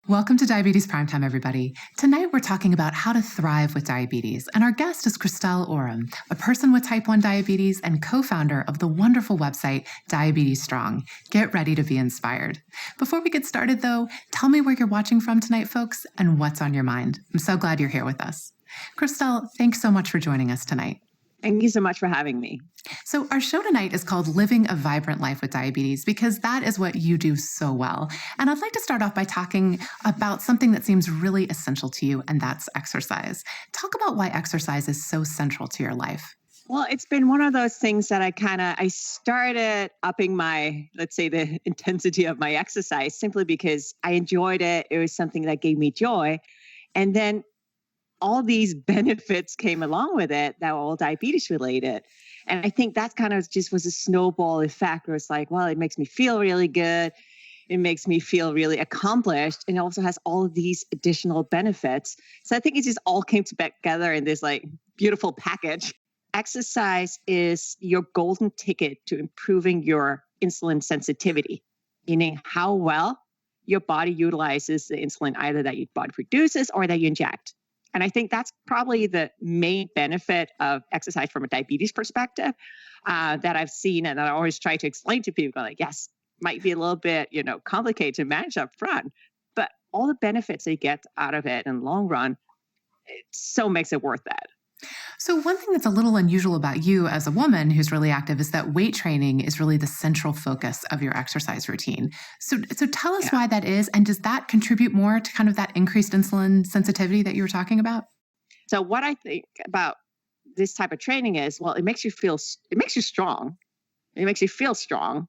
Welcome to Diabetes Primetime, everybody. Tonight, we're talking about how to thrive with diabetes, and our guest is Christel Oerum, a person with type 1 diabetes and co-founder of the wonderful website Diabetes Strong. Get ready to be inspired. Before we get started, though, tell me where you're watching from tonight, folks, and what's on your mind. I'm so glad you're here with us. Christel, thanks so much for joining us tonight. Thank you so much for having me. So our show tonight is called Living a Vibrant Life with Diabetes because that is what you do so well. And I'd like to start off by talking about something that seems really essential to you, and that's exercise. Talk about why exercise is so central to your life. Well, it's been one of those things that I started upping my, let's say, the intensity of my exercise simply because I enjoyed it. It was something that gave me joy. And then all these benefits came along with it that were all diabetes related. And I think that kind of just was a snowball effect where it's like, well, it makes me feel really good. It makes me feel really accomplished. And it also has all of these additional benefits. So I think it just all came together in this like beautiful package. Exercise is your golden ticket to improving your insulin sensitivity, meaning how well your body utilizes the insulin either that your body produces or that you inject. And I think that's probably the main benefit of exercise from a diabetes perspective that I've seen. And I always try to explain to people like, yes, might be a little bit, complicated to manage up front, but all the benefits they get out of it in the long run, it so makes it worth it. So one thing that's a little unusual about you as a woman who's really active is that weight training is really the central focus of your exercise routine. So tell us why that is, and does that contribute more to kind of that increased insulin sensitivity that you were talking about? So what I think about this type of training is, well, it makes you strong. It makes you feel strong.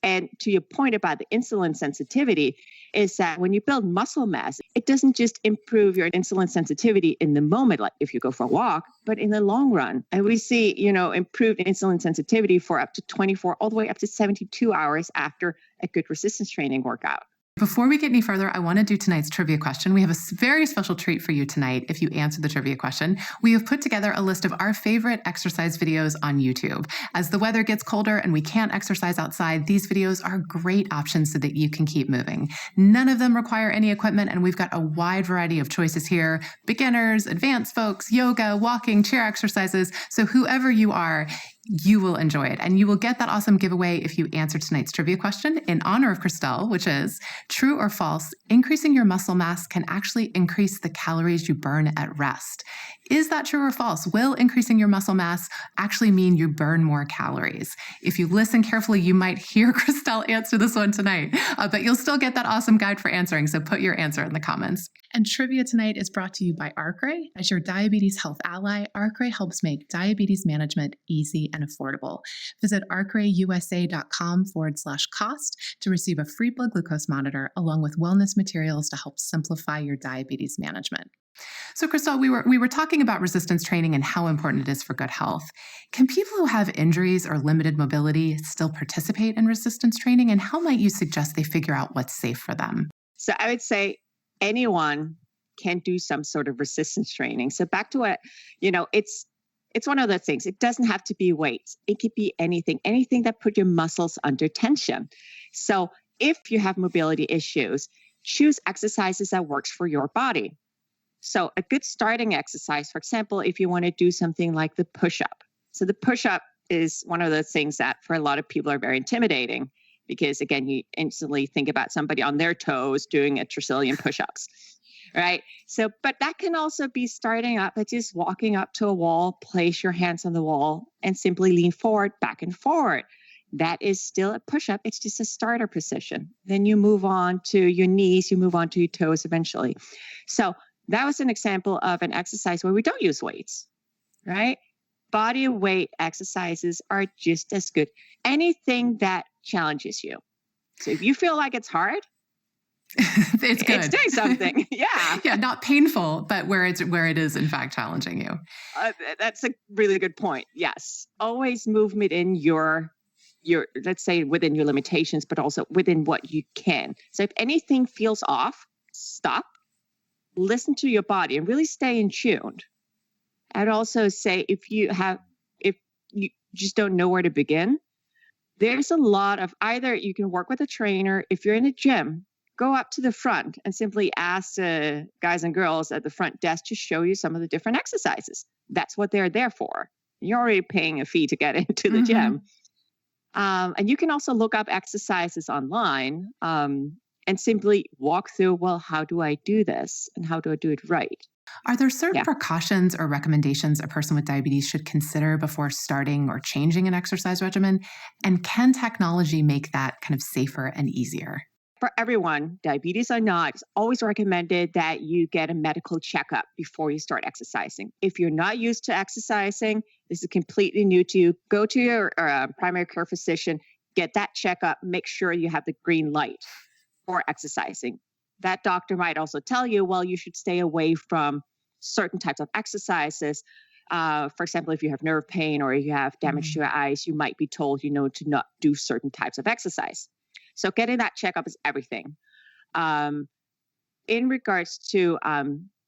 And to your point about the insulin sensitivity is that when you build muscle mass, it doesn't just improve your insulin sensitivity in the moment, like if you go for a walk, but in the long run. And we see, improved insulin sensitivity for up to 24, all the way up to 72 hours after a good resistance training workout. Before we get any further, I want to do tonight's trivia question. We have a very special treat for you tonight if you answer the trivia question. We have put together a list of our favorite exercise videos on YouTube. As the weather gets colder and we can't exercise outside, these videos are great options so that you can keep moving. None of them require any equipment, and we've got a wide variety of choices here. Beginners, advanced folks, yoga, walking, chair exercises. So whoever you are, you will enjoy it. And you will get that awesome giveaway if you answer tonight's trivia question in honor of Christel, which is true or false, increasing your muscle mass can actually increase the calories you burn at rest. Is that true or false? Will increasing your muscle mass actually mean you burn more calories? If you listen carefully, you might hear Christel answer this one tonight, but you'll still get that awesome guide for answering. So put your answer in the comments. And trivia tonight is brought to you by Arcray. As your diabetes health ally, Arcray helps make diabetes management easy and affordable. Visit arcrayusa.com/cost to receive a free blood glucose monitor along with wellness materials to help simplify your diabetes management. So, Christel, we were talking about resistance training and how important it is for good health. Can people who have injuries or limited mobility still participate in resistance training? And how might you suggest they figure out what's safe for them? So I would say anyone can do some sort of resistance training. So back to what, it's one of those things. It doesn't have to be weights. It could be anything that put your muscles under tension. So if you have mobility issues, choose exercises that works for your body. So a good starting exercise, for example, if you want to do something like the push-up. So the push-up is one of those things that for a lot of people are very intimidating because, again, you instantly think about somebody on their toes doing a trillion push-ups, right? So, but that can also be starting up by just walking up to a wall, place your hands on the wall, and simply lean forward, back and forward. That is still a push-up. It's just a starter position. Then you move on to your knees, you move on to your toes eventually. So that was an example of an exercise where we don't use weights, right? Body weight exercises are just as good. Anything that challenges you. So if you feel like it's hard, it's good. It's doing something. Yeah. Yeah, not painful, but where it is in fact challenging you. That's a really good point. Yes. Always move within your, let's say within your limitations, but also within what you can. So if anything feels off, stop. Listen to your body and really stay in tune. I'd also say if you just don't know where to begin, there's a lot of either you can work with a trainer. If you're in a gym, go up to the front and simply ask the guys and girls at the front desk to show you some of the different exercises. That's what they're there for. You're already paying a fee to get into the gym. And you can also look up exercises online and simply walk through, well, how do I do this? And how do I do it right? Are there certain precautions or recommendations a person with diabetes should consider before starting or changing an exercise regimen? And can technology make that kind of safer and easier? For everyone, diabetes or not, it's always recommended that you get a medical checkup before you start exercising. If you're not used to exercising, this is completely new to you, go to your primary care physician, get that checkup, make sure you have the green light for exercising. That doctor might also tell you, well, you should stay away from certain types of exercises. For example, if you have nerve pain or you have damage to your eyes, you might be told, to not do certain types of exercise. So getting that checkup is everything. In regards to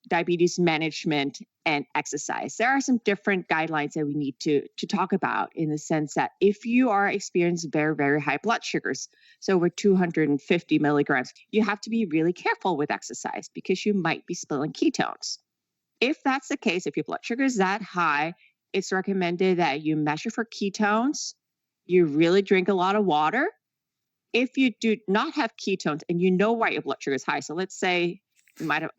diabetes management and exercise, there are some different guidelines that we need to talk about, in the sense that if you are experiencing very, very high blood sugars, so over 250 milligrams, you have to be really careful with exercise because you might be spilling ketones. If that's the case, if your blood sugar is that high, it's recommended that you measure for ketones, you really drink a lot of water. If you do not have ketones and you know why your blood sugar is high, so let's say you might have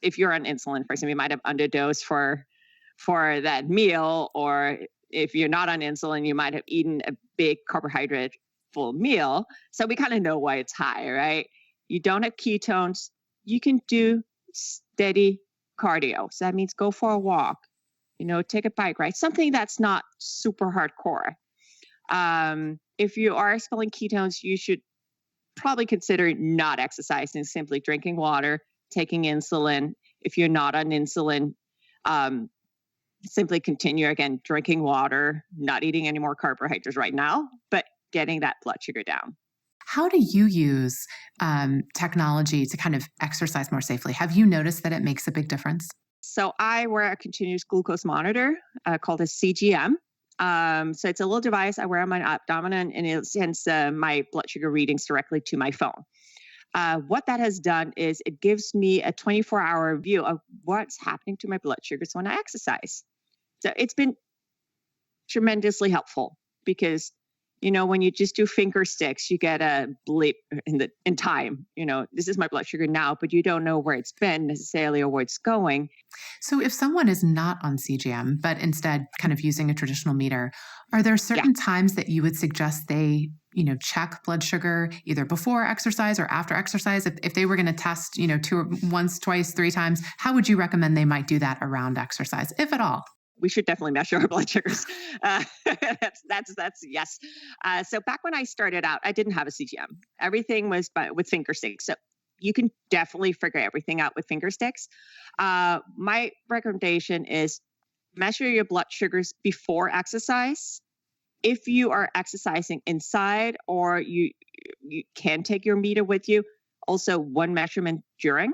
if you're on insulin, for example, you might have underdosed for that meal, or if you're not on insulin, you might have eaten a big carbohydrate full meal. So we kind of know why it's high, right? You don't have ketones, you can do steady cardio. So that means go for a walk, take a bike ride, something that's not super hardcore. If you are spilling ketones, you should probably consider not exercising, simply drinking water, taking insulin. If you're not on insulin, simply continue, again, drinking water, not eating any more carbohydrates right now, but getting that blood sugar down. How do you use technology to kind of exercise more safely? Have you noticed that it makes a big difference? So I wear a continuous glucose monitor called a CGM. So it's a little device I wear on my abdomen, and it sends my blood sugar readings directly to my phone. What that has done is it gives me a 24-hour view of what's happening to my blood sugars when I exercise. So it's been tremendously helpful because, when you just do finger sticks, you get a blip in time. This is my blood sugar now, but you don't know where it's been necessarily or where it's going. So if someone is not on CGM, but instead kind of using a traditional meter, are there certain times that you would suggest they, check blood sugar either before exercise or after exercise? If they were going to test, once, twice, 3 times, how would you recommend they might do that around exercise, if at all? We should definitely measure our blood sugars. That's yes. So back when I started out, I didn't have a CGM. Everything was with finger sticks. So you can definitely figure everything out with finger sticks. My recommendation is measure your blood sugars before exercise. If you are exercising inside, or you can take your meter with you, also one measurement during,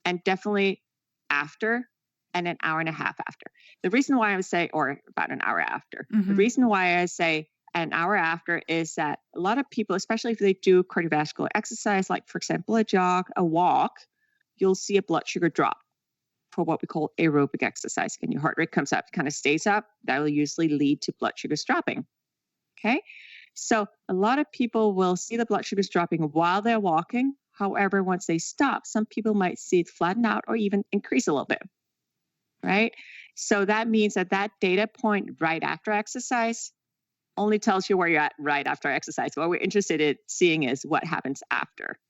and definitely after, and an hour and a half after. The reason why I would say, or about an hour after, the reason why I say an hour after is that a lot of people, especially if they do cardiovascular exercise, like for example, a jog, a walk, you'll see a blood sugar drop for what we call aerobic exercise. And your heart rate comes up, kind of stays up. That will usually lead to blood sugars dropping. Okay. So a lot of people will see the blood sugars dropping while they're walking. However, once they stop, some people might see it flatten out or even increase a little bit. Right? So that means that data point right after exercise only tells you where you're at right after exercise. What we're interested in seeing is what happens after.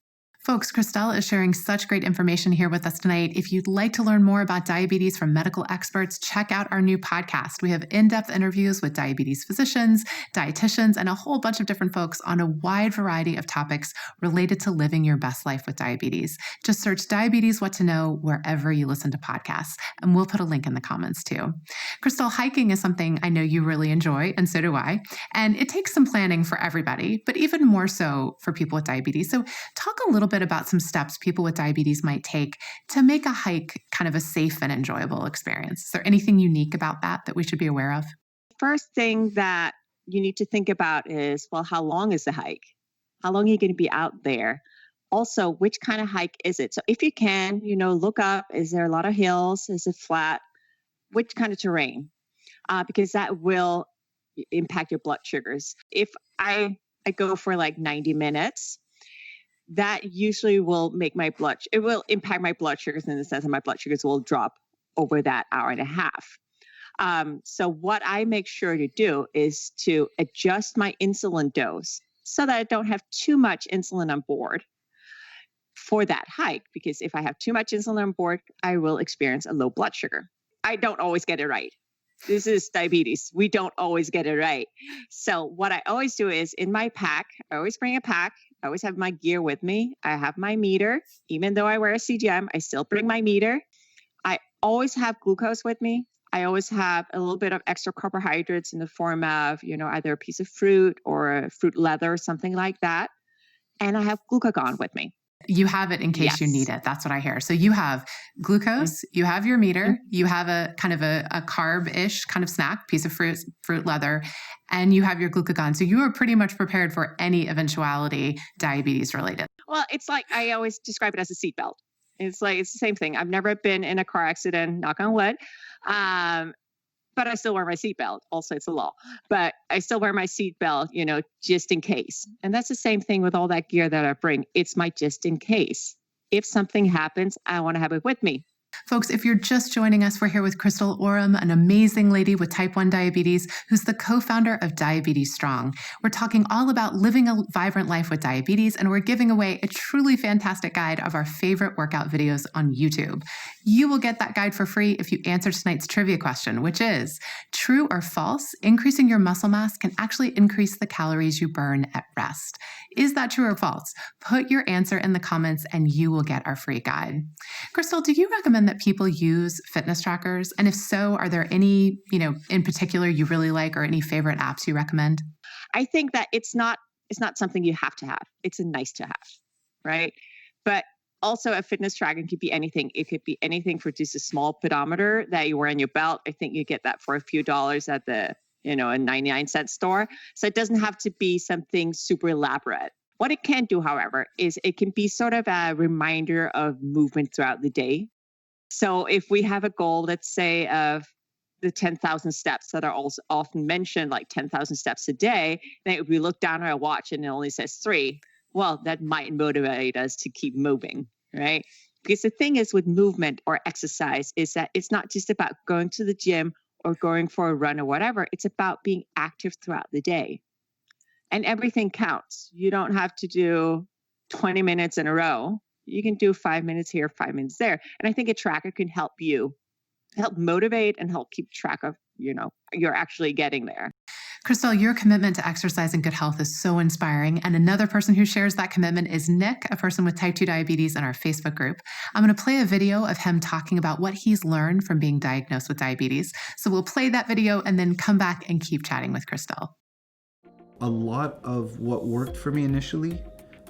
Folks, Christel is sharing such great information here with us tonight. If you'd like to learn more about diabetes from medical experts, check out our new podcast. We have in-depth interviews with diabetes physicians, dietitians, and a whole bunch of different folks on a wide variety of topics related to living your best life with diabetes. Just search Diabetes What to Know wherever you listen to podcasts, and we'll put a link in the comments too. Christel, hiking is something I know you really enjoy, and so do I. And it takes some planning for everybody, but even more so for people with diabetes. So talk a little bit about some steps people with diabetes might take to make a hike kind of a safe and enjoyable experience. Is there anything unique about that we should be aware of? First thing that you need to think about is, well, how long is the hike? How long are you going to be out there? Also, which kind of hike is it? So if you can, look up, is there a lot of hills? Is it flat? Which kind of terrain? Because that will impact your blood sugars. If I go for like 90 minutes, that usually will it will impact my blood sugars in the sense that my blood sugars will drop over that hour and a half. So what I make sure to do is to adjust my insulin dose so that I don't have too much insulin on board for that hike, because if I have too much insulin on board, I will experience a low blood sugar. I don't always get it right. This is diabetes. We don't always get it right. So what I always do is in my pack, I always bring a pack. I always have my gear with me. I have my meter. Even though I wear a CGM, I still bring my meter. I always have glucose with me. I always have a little bit of extra carbohydrates in the form of, either a piece of fruit or a fruit leather, something like that. And I have glucagon with me. You have it in case you need it. That's what I hear. So you have glucose, you have your meter, you have a kind of a carb-ish kind of snack, piece of fruit leather, and you have your glucagon. So you are pretty much prepared for any eventuality diabetes related. Well, it's like I always describe it as a seatbelt. It's the same thing. I've never been in a car accident, knock on wood. But I still wear my seatbelt. Also, it's a law. But I still wear my seatbelt, just in case. And that's the same thing with all that gear that I bring. It's my just in case. If something happens, I want to have it with me. Folks, if you're just joining us, we're here with Christel Oerum, an amazing lady with type 1 diabetes, who's the co-founder of Diabetes Strong. We're talking all about living a vibrant life with diabetes, and we're giving away a truly fantastic guide of our favorite workout videos on YouTube. You will get that guide for free if you answer tonight's trivia question, which is, true or false, increasing your muscle mass can actually increase the calories you burn at rest. Is that true or false? Put your answer in the comments and you will get our free guide. Christel, do you recommend that people use fitness trackers? And if so, are there any, in particular you really like, or any favorite apps you recommend? I think that it's not something you have to have. It's a nice to have, right? But also a fitness tracker could be anything. It could be anything for just a small pedometer that you wear on your belt. I think you get that for a few dollars at the, a 99-cent store. So it doesn't have to be something super elaborate. What it can do, however, is it can be sort of a reminder of movement throughout the day. So if we have a goal, let's say of the 10,000 steps that are also often mentioned, like 10,000 steps a day, then if we look down at our watch and it only says 3, well, that might motivate us to keep moving, right? Because the thing is with movement or exercise is that it's not just about going to the gym or going for a run or whatever. It's about being active throughout the day. And everything counts. You don't have to do 20 minutes in a row. You can do 5 minutes here, 5 minutes there. And I think a tracker can help you, help motivate and help keep track of, you're actually getting there. Christel, your commitment to exercise and good health is so inspiring. And another person who shares that commitment is Nick, a person with type 2 diabetes in our Facebook group. I'm going to play a video of him talking about what he's learned from being diagnosed with diabetes. So we'll play that video and then come back and keep chatting with Christel. A lot of what worked for me initially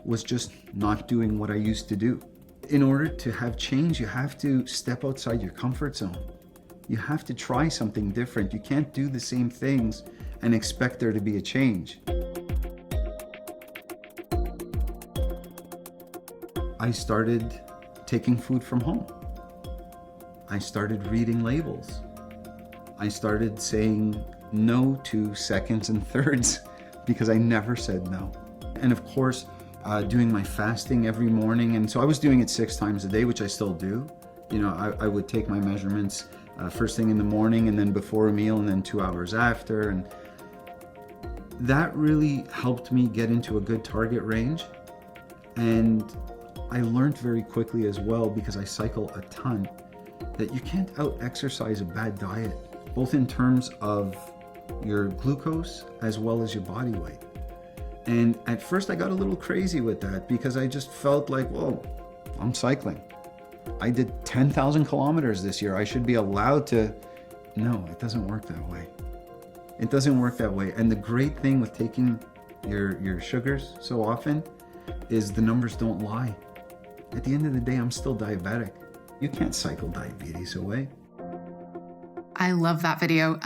was just not doing what I used to do. In order to have change, you have to step outside your comfort zone. You have to try something different. You can't do the same things and expect there to be a change. I started taking food from home. I started reading labels. I started saying no to seconds and thirds because I never said no. And of course, doing my fasting every morning. And so I was doing it 6 times a day, which I still do. I would take my measurements first thing in the morning and then before a meal and then 2 hours after. And that really helped me get into a good target range. And I learned very quickly as well, because I cycle a ton, that you can't out-exercise a bad diet, both in terms of your glucose as well as your body weight. And at first I got a little crazy with that because I just felt like, well, I'm cycling. I did 10,000 kilometers this year. I should be allowed to. No, it doesn't work that way. It doesn't work that way. And the great thing with taking your sugars so often is the numbers don't lie. At the end of the day, I'm still diabetic. You can't cycle diabetes away. I love that video.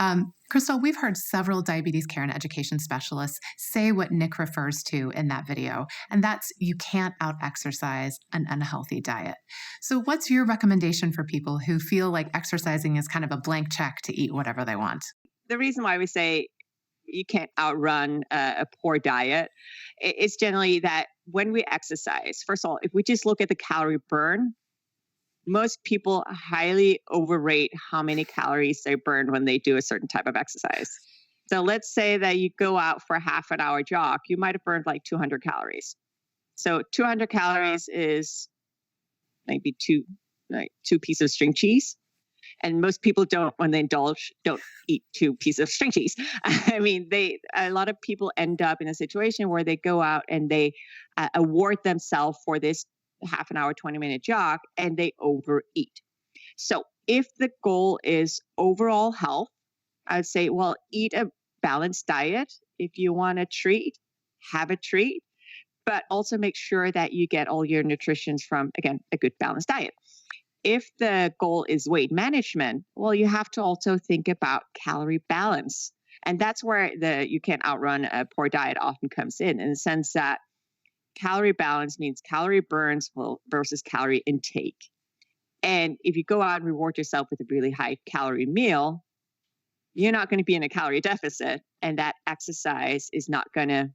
Christel, we've heard several diabetes care and education specialists say what Nick refers to in that video, and that's you can't out-exercise an unhealthy diet. So what's your recommendation for people who feel like exercising is kind of a blank check to eat whatever they want? The reason why we say you can't outrun a poor diet is generally that when we exercise, first of all, if we just look at the calorie burn, most people highly overrate how many calories they burn when they do a certain type of exercise. So let's say that you go out for a half an hour jog, you might have burned like 200 calories. So 200 calories is maybe two pieces of string cheese. And most people don't, when they indulge, don't eat 2 pieces of string cheese. I mean, a lot of people end up in a situation where they go out and they award themselves for this half an hour, 20-minute jog, and they overeat. So if the goal is overall health, I'd say, well, eat a balanced diet. If you want a treat, have a treat, but also make sure that you get all your nutrition from, again, a good balanced diet. If the goal is weight management, well, you have to also think about calorie balance. And that's where you can't outrun a poor diet often comes in the sense that calorie balance means calorie burns versus calorie intake. And if you go out and reward yourself with a really high calorie meal, you're not going to be in a calorie deficit. And that exercise is not going to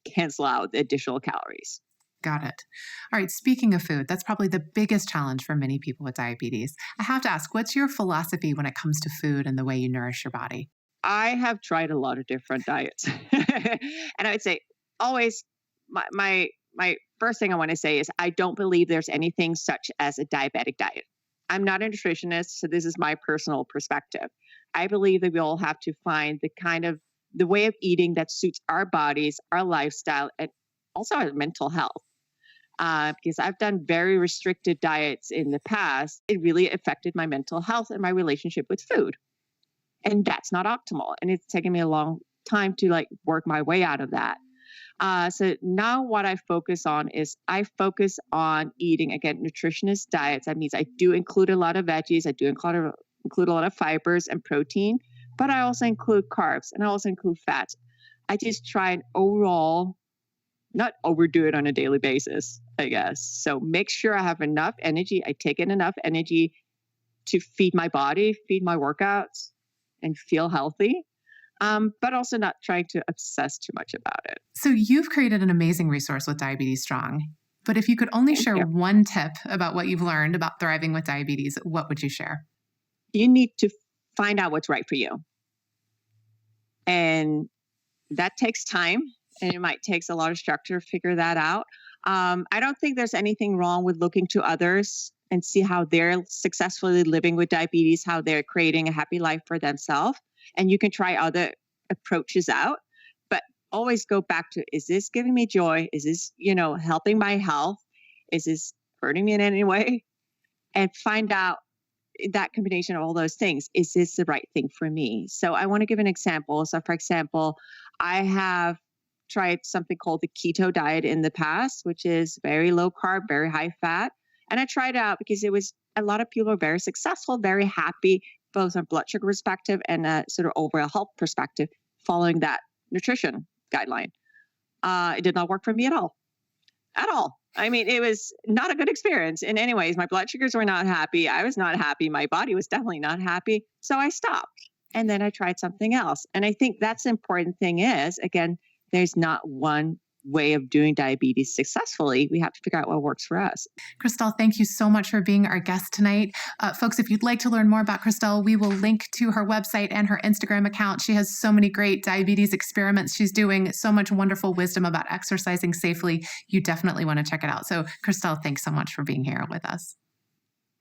cancel out the additional calories. Got it. All right. Speaking of food, that's probably the biggest challenge for many people with diabetes. I have to ask, what's your philosophy when it comes to food and the way you nourish your body? I have tried a lot of different diets. And I would say always my first thing I want to say is I don't believe there's anything such as a diabetic diet. I'm not a nutritionist, so this is my personal perspective. I believe that we all have to find the way of eating that suits our bodies, our lifestyle, and also our mental health. Because I've done very restricted diets in the past, it really affected my mental health and my relationship with food. And that's not optimal. And it's taken me a long time to work my way out of that. So now what I focus on is I focus on eating, again, nutritionist diets. That means I do include a lot of veggies. I do include a lot of fibers and protein, but I also include carbs and I also include fats. I just try and overall not overdo it on a daily basis, I guess. So make sure I have enough energy. I take in enough energy to feed my body, feed my workouts, and feel healthy. But also not trying to obsess too much about it. So you've created an amazing resource with Diabetes Strong. But if you could only share one tip about what you've learned about thriving with diabetes, what would you share? You need to find out what's right for you. And that takes time. And it might take a lot of structure to figure that out. I don't think there's anything wrong with looking to others and see how they're successfully living with diabetes, how they're creating a happy life for themselves. And you can try other approaches out, but always go back to, is this giving me joy? Is this, helping my health? Is this hurting me in any way? And find out that combination of all those things. Is this the right thing for me? So I want to give an example. So for example, I have tried something called the keto diet in the past, which is very low carb, very high fat. And I tried it out because a lot of people are very successful, very happy, both on blood sugar perspective and a sort of overall health perspective, following that nutrition guideline. It did not work for me at all. At all. I mean, it was not a good experience. In any ways, my blood sugars were not happy. I was not happy. My body was definitely not happy. So I stopped. And then I tried something else. And I think that's the important thing is, again, there's not one way of doing diabetes successfully. We have to figure out what works for us. Christel, thank you so much for being our guest tonight. Folks, if you'd like to learn more about Christel, we will link to her website and her Instagram account. She has so many great diabetes experiments she's doing, so much wonderful wisdom about exercising safely. You definitely want to check it out. So Christel, thanks so much for being here with us.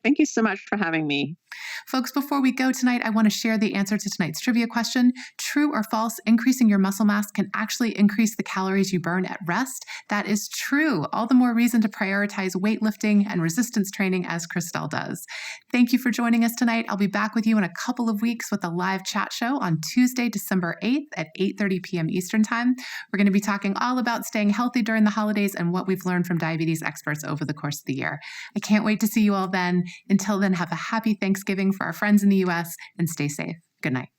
Thank you so much for having me. Folks, before we go tonight, I want to share the answer to tonight's trivia question. True or false, increasing your muscle mass can actually increase the calories you burn at rest? That is true. All the more reason to prioritize weightlifting and resistance training as Christel does. Thank you for joining us tonight. I'll be back with you in a couple of weeks with a live chat show on Tuesday, December 8th at 8:30 p.m. Eastern Time. We're going to be talking all about staying healthy during the holidays and what we've learned from diabetes experts over the course of the year. I can't wait to see you all then. Until then, have a happy Thanksgiving for our friends in the U.S. and stay safe. Good night.